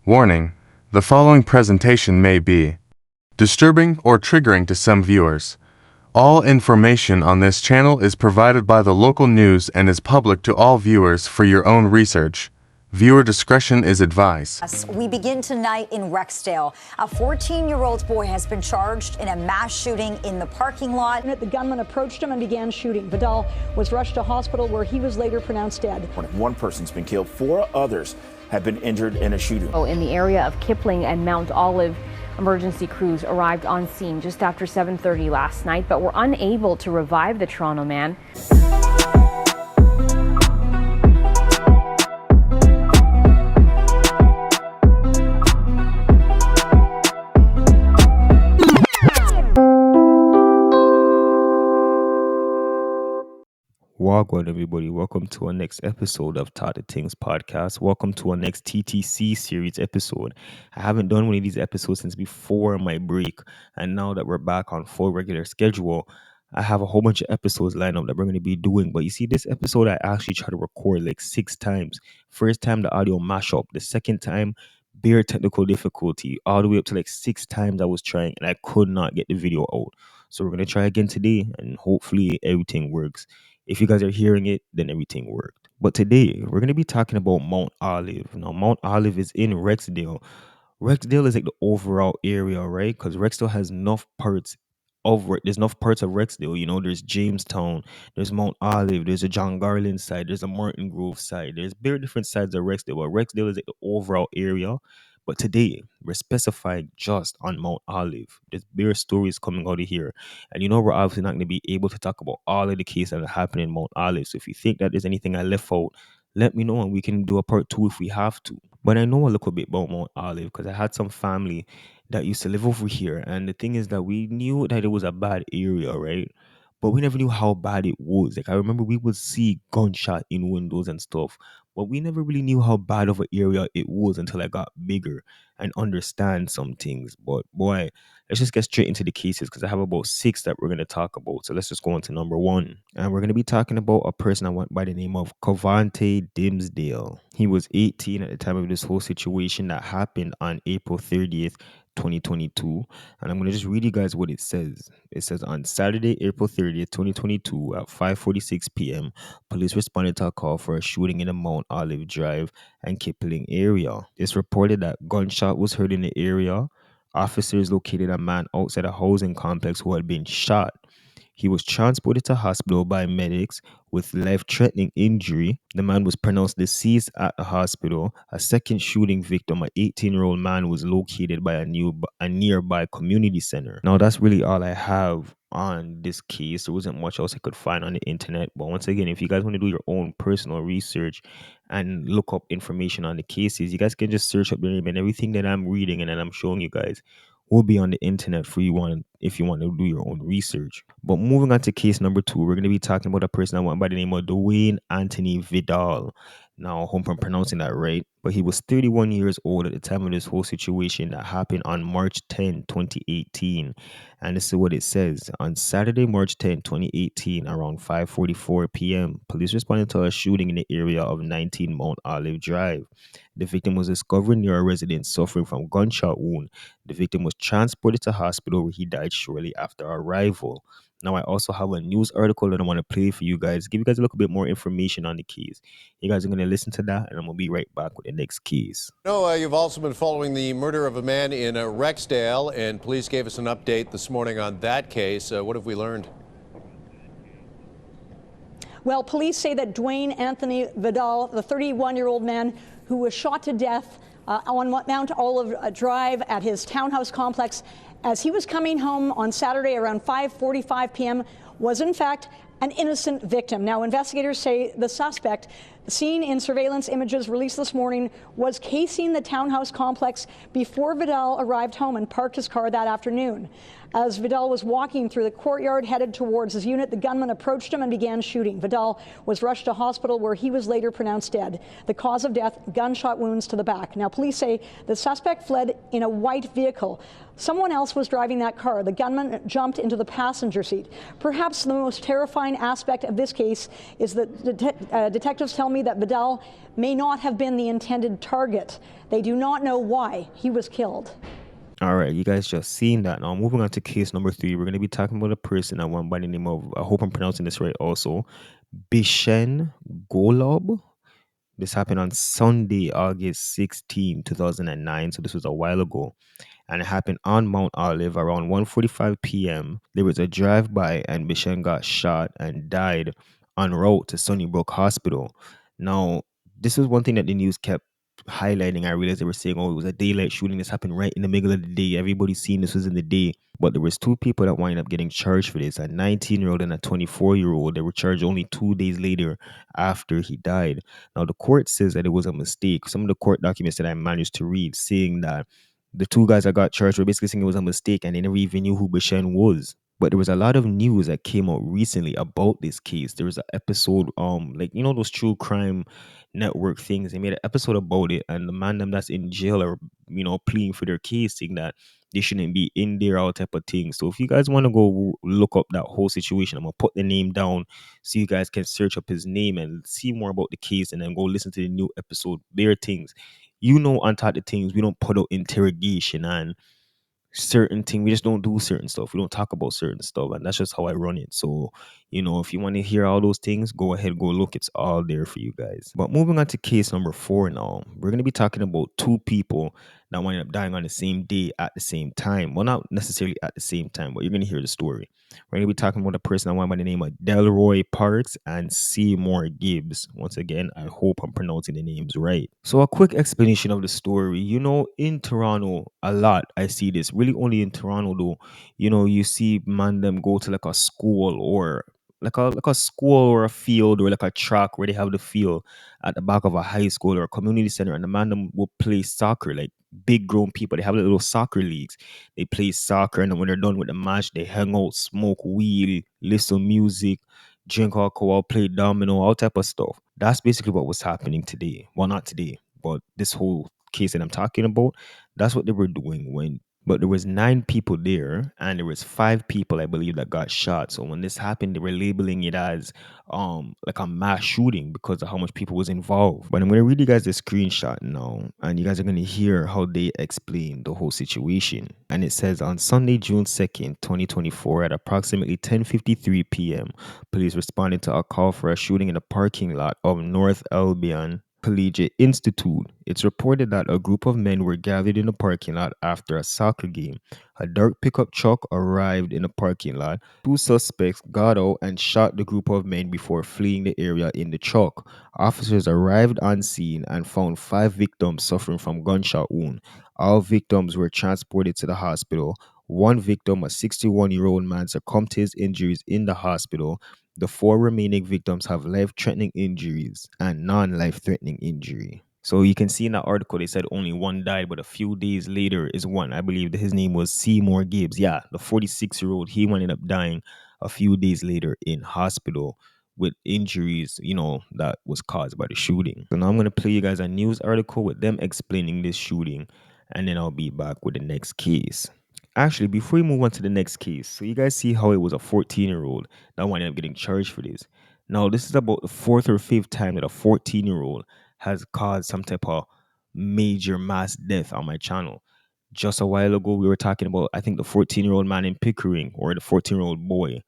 Warning: the following presentation may be disturbing or triggering to some viewers. All information on this channel is provided by the local news and is public to all viewers for your own research. Viewer discretion is advised. We begin tonight in Rexdale. A 14-year-old boy has been charged in a mass shooting in the parking lot. The gunman approached him and began shooting. Vidal was rushed to hospital where he was later pronounced dead. One person's been killed, 4 others have been injured in a shooting. In the area of Kipling and Mount Olive, emergency crews arrived on scene just after 7:30 last night, but were unable to revive the Toronto man. Wagwan, everybody. Welcome to our next episode of Tata Things podcast. Welcome to our next TTC series episode. I haven't done one of these episodes since before my break, and now that we're back on full regular schedule, I have a whole bunch of episodes lined up that we're going to be doing. But you see, this episode I actually tried to record like 6 times. First time, the audio mash up. The second time, bare technical difficulty. All the way up to like 6 times I was trying, and I could not get the video out. So we're going to try again today, and hopefully everything works. If you guys are hearing it, then everything worked. But today, we're going to be talking about Mount Olive. Now, Mount Olive is in Rexdale. Rexdale is like the overall area, right? Because Rexdale has enough parts there's enough parts of Rexdale. You know, there's Jamestown, there's Mount Olive, there's a John Garland side, there's a Martin Grove side. There's very different sides of Rexdale, but Rexdale is like the overall area. But today, we're specifying just on Mount Olive. There's bare stories coming out of here. And you know, we're obviously not going to be able to talk about all of the cases that are happening in Mount Olive. So if you think that there's anything I left out, let me know and we can do a part 2 if we have to. But I know a little bit about Mount Olive because I had some family that used to live over here. And the thing is that we knew that it was a bad area, right? But we never knew how bad it was. Like, I remember we would see gunshot in windows and stuff, but we never really knew how bad of an area it was until I got bigger and understand some things. But boy, let's just get straight into the cases because I have about 6 that we're going to talk about. So let's just go on to number 1. And we're going to be talking about a person that went by the name of Covante Dimsdale. He was 18 at the time of this whole situation that happened on April 30th, 2022, and I'm going to just read you guys what it says. It says, on Saturday, April 30th, 2022 at 5:46 p.m., police responded to a call for a shooting in the Mount Olive Drive and Kipling area. It's reported that gunshot was heard in the area. Officers located a man outside a housing complex who had been shot. He was transported to hospital by medics with life-threatening injury. The man was pronounced deceased at the hospital. A second shooting victim, an 18-year-old man, was located by a nearby community center. Now, that's really all I have on this case. There wasn't much else I could find on the internet. But once again, if you guys want to do your own personal research and look up information on the cases, you guys can just search up the name, and everything that I'm reading and that I'm showing you guys will be on the internet for you if you want to do your own research. But moving on to case number 2, we're going to be talking about a person that went by the name of Dwayne Anthony Vidal. Now, I hope I'm pronouncing that right, but he was 31 years old at the time of this whole situation that happened on March 10, 2018. And this is what it says. On Saturday, March 10, 2018, around 5:44 p.m., police responded to a shooting in the area of 19 Mount Olive Drive. The victim was discovered near a residence suffering from gunshot wound. The victim was transported to hospital where he died shortly after arrival. Now, I also have a news article that I want to play for you guys, give you guys a little bit more information on the case. You guys are going to listen to that, and I'm going to be right back with the next case. You've also been following the murder of a man in Rexdale, and police gave us an update this morning on that case. What have we learned? Well, police say that Dwayne Anthony Vidal, the 31-year-old man who was shot to death on Mount Olive Drive at his townhouse complex as he was coming home on Saturday around 5:45 p.m., was in fact an innocent victim. Now, investigators say the suspect, seen in surveillance images released this morning, was casing the townhouse complex before Vidal arrived home and parked his car that afternoon. As Vidal was walking through the courtyard headed towards his unit, the gunman approached him and began shooting. Vidal was rushed to hospital where he was later pronounced dead. The cause of death, gunshot wounds to the back. Now, police say the suspect fled in a white vehicle. Someone else was driving that car. The gunman jumped into the passenger seat. Perhaps the most terrifying aspect of this case is that detectives tell me that Vidal may not have been the intended target. They do not know why he was killed. All right, you guys just seen that. Now, moving on to case number 3, we're going to be talking about a person that went by the name of, I hope I'm pronouncing this right also, Bishen Golob. This happened on Sunday, August 16, 2009. So this was a while ago. And it happened on Mount Olive around 1:45 p.m. There was a drive-by and Bishen got shot and died en route to Sunnybrook Hospital. Now, this is one thing that the news kept highlighting. I realized they were saying, oh, it was a daylight shooting. This happened right in the middle of the day. Everybody's seen this was in the day. But there was 2 people that wind up getting charged for this, a 19-year-old and a 24-year-old. They were charged only 2 days later after he died. Now, the court says that it was a mistake. Some of the court documents that I managed to read saying that the 2 guys that got charged were basically saying it was a mistake and they never even knew who Bishen was. But there was a lot of news that came out recently about this case. There was an episode, those true crime network things. They made an episode about it, and the man them that's in jail are, pleading for their case, saying that they shouldn't be in there, all type of things. So if you guys want to go look up that whole situation, I'm gonna put the name down so you guys can search up his name and see more about the case, and then go listen to the new episode. There are things, on top of things, we don't put out interrogation and certain thing. We just don't do certain stuff. We don't talk about certain stuff, and that's just how I run it. So, if you want to hear all those things, go ahead, go look. It's all there for you guys. But moving on to case number 4 now, we're going to be talking about 2 people that wind up dying on the same day at the same time. Well, not necessarily at the same time, but you're going to hear the story. We're going to be talking about a person that went by the name of Delroy Parks and Seymour Gibbs. Once again, I hope I'm pronouncing the names right. So a quick explanation of the story. In Toronto, a lot, I see this. Really only in Toronto, though. You see man them go to like a school or like a school or a field or like a track where they have the field at the back of a high school or a community center, and the man them will play soccer, like big grown people. They have little soccer leagues. They play soccer, and then when they're done with the match, they hang out, smoke weed, listen to music, drink alcohol, play domino, all type of stuff. That's basically what was happening today. Well, not today, but this whole case that I'm talking about, that's what they were doing but there was 9 people there, and there was 5 people, I believe, that got shot. So when this happened, they were labeling it as like a mass shooting because of how much people was involved. But I'm going to read you guys the screenshot now, and you guys are going to hear how they explain the whole situation. And it says, on Sunday, June 2nd, 2024, at approximately 10:53 p.m., police responded to a call for a shooting in the parking lot of North Albion Collegiate Institute. It's reported that a group of men were gathered in the parking lot after a soccer game. A dark pickup truck arrived in the parking lot. 2 suspects got out and shot the group of men before fleeing the area in the truck. Officers arrived on scene and found 5 victims suffering from gunshot wounds. All victims were transported to the hospital. One victim, a 61-year-old man, succumbed to his injuries in the hospital. The 4 remaining victims have life-threatening injuries and non-life-threatening injury. So you can see in that article, they said only 1 died, but a few days later is 1. I believe that his name was Seymour Gibbs. Yeah, the 46-year-old, he ended up dying a few days later in hospital with injuries, that was caused by the shooting. So now I'm going to play you guys a news article with them explaining this shooting, and then I'll be back with the next case. Actually, before we move on to the next case, so you guys see how it was a 14-year-old that wound up getting charged for this. Now, this is about the 4th or 5th time that a 14-year-old has caused some type of major mass death on my channel. Just a while ago, we were talking about, I think, the 14-year-old man in Pickering, or the 14-year-old boy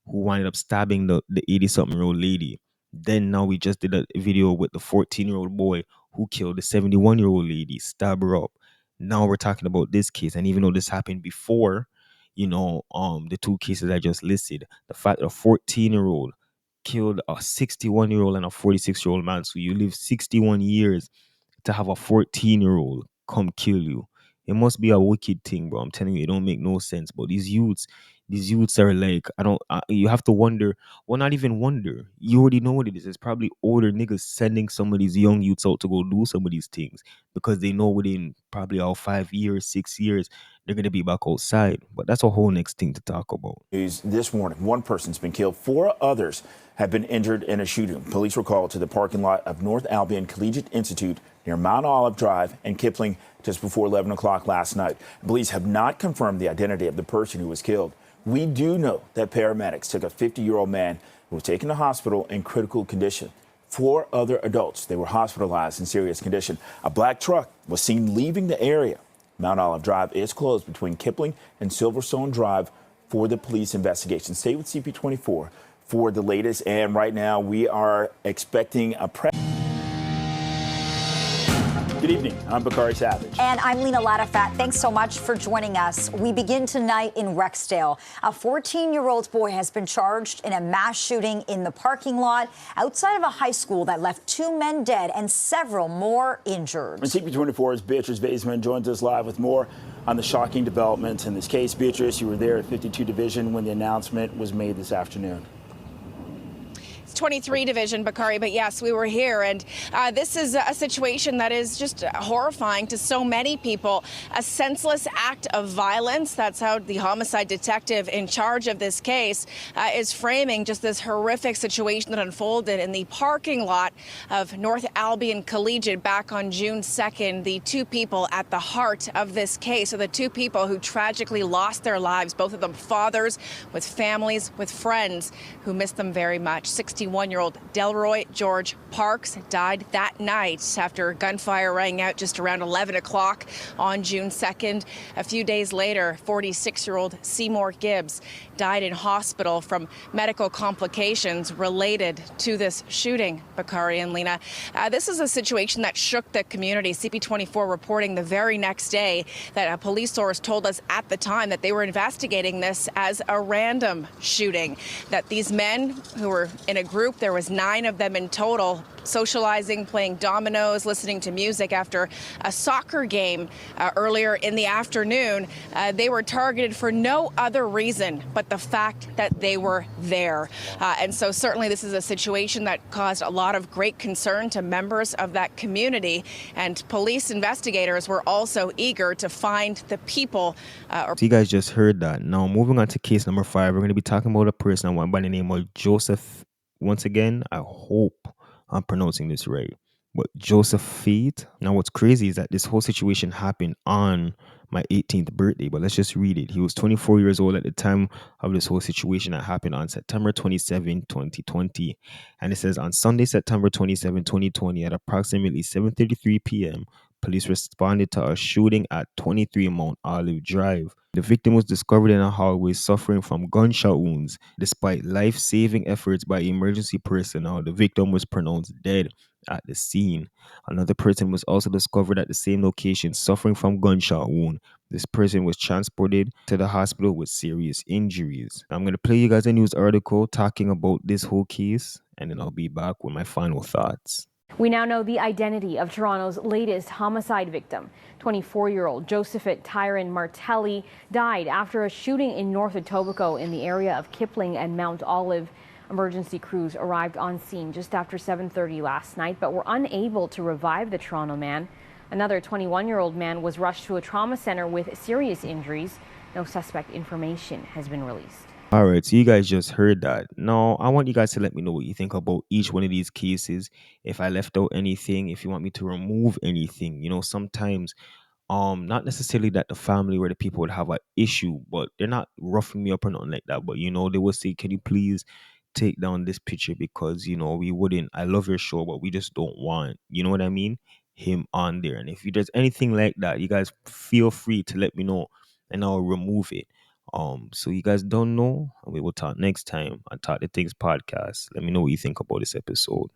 who wound up stabbing the 80-something-year-old lady. Then now we just did a video with the 14-year-old boy who killed the 71-year-old lady, stabbed her up. Now we're talking about this case, and even though this happened before, the 2 cases I just listed, the fact that a 14-year-old killed a 61-year-old and a 46-year-old man, so you live 61 years to have a 14-year-old come kill you. It must be a wicked thing, bro. I'm telling you, it don't make no sense. But these youths are like, you have to wonder. Well, not even wonder. You already know what it is. It's probably older niggas sending some of these young youths out to go do some of these things because they know within probably 5 years, 6 years, they're going to be back outside. But that's a whole next thing to talk about. This morning, 1 person's been killed. 4 others have been injured in a shooting. Police were called to the parking lot of North Albion Collegiate Institute near Mount Olive Drive and Kipling just before 11 o'clock last night. Police have not confirmed the identity of the person who was killed. We do know that paramedics took a 50-year-old man who was taken to hospital in critical condition. 4 other adults. They were hospitalized in serious condition. A black truck was seen leaving the area. Mount Olive Drive is closed between Kipling and Silverstone Drive for the police investigation. Stay with CP24 for the latest. And right now we are expecting a Good evening. I'm Bakari Savage. And I'm Lena Latifat. Thanks so much for joining us. We begin tonight in Rexdale. A 14-year-old boy has been charged in a mass shooting in the parking lot outside of a high school that left 2 men dead and several more injured. And CP24's Beatrice Vaisman joins us live with more on the shocking developments in this case. Beatrice, you were there at 52 Division when the announcement was made this afternoon. 23 Division, Bakari, but yes, we were here, and this is a situation that is just horrifying to so many people. A senseless act of violence. That's how the homicide detective in charge of this case is framing just this horrific situation that unfolded in the parking lot of North Albion Collegiate back on June 2nd. The 2 people at the heart of this case are the 2 people who tragically lost their lives, both of them fathers with families, with friends who missed them very much. 61-year-old Delroy George Parks died that night after gunfire rang out just around 11 o'clock on June 2nd. A few days later, 46-year-old Seymour Gibbs died in hospital from medical complications related to this shooting, Bakari and Lena. This is a situation that shook the community. CP24 reporting the very next day that a police source told us at the time that they were investigating this as a random shooting, that these men who were in a group, there was 9 of them in total, socializing, playing dominoes, listening to music after a soccer game earlier in the afternoon. They were targeted for no other reason but the fact that they were there. And so certainly this is a situation that caused a lot of great concern to members of that community. And police investigators were also eager to find the people. So you guys just heard that. Now, moving on to case number 5, we're going to be talking about a person by the name of Joseph. Once again, I hope I'm pronouncing this right, but Joseph Feet. Now, what's crazy is that this whole situation happened on my 18th birthday, but let's just read it. He was 24 years old at the time of this whole situation that happened on September 27, 2020. And it says, on Sunday, September 27, 2020, at approximately 7:33 p.m., police responded to a shooting at 23 Mount Olive Drive. The victim was discovered in a hallway suffering from gunshot wounds. Despite life-saving efforts by emergency personnel, the victim was pronounced dead at the scene. Another person was also discovered at the same location suffering from gunshot wound. This person was transported to the hospital with serious injuries. I'm going to play you guys a news article talking about this whole case, and then I'll be back with my final thoughts. We now know the identity of Toronto's latest homicide victim. 24-year-old Josephat Tyron Martelli died after a shooting in North Etobicoke in the area of Kipling and Mount Olive. Emergency crews arrived on scene just after 7:30 last night, but were unable to revive the Toronto man. Another 21-year-old man was rushed to a trauma center with serious injuries. No suspect information has been released. All right, so you guys just heard that. Now, I want you guys to let me know what you think about each one of these cases. If I left out anything, if you want me to remove anything, sometimes, not necessarily that the family or the people would have an issue, but they're not roughing me up or nothing like that. But, they will say, can you please take down this picture because, we wouldn't, I love your show, but we just don't want, you know what I mean, him on there. And if there's anything like that, you guys feel free to let me know and I'll remove it. So you guys don't know, and we will talk next time on Talk the Things podcast. Let me know what you think about this episode.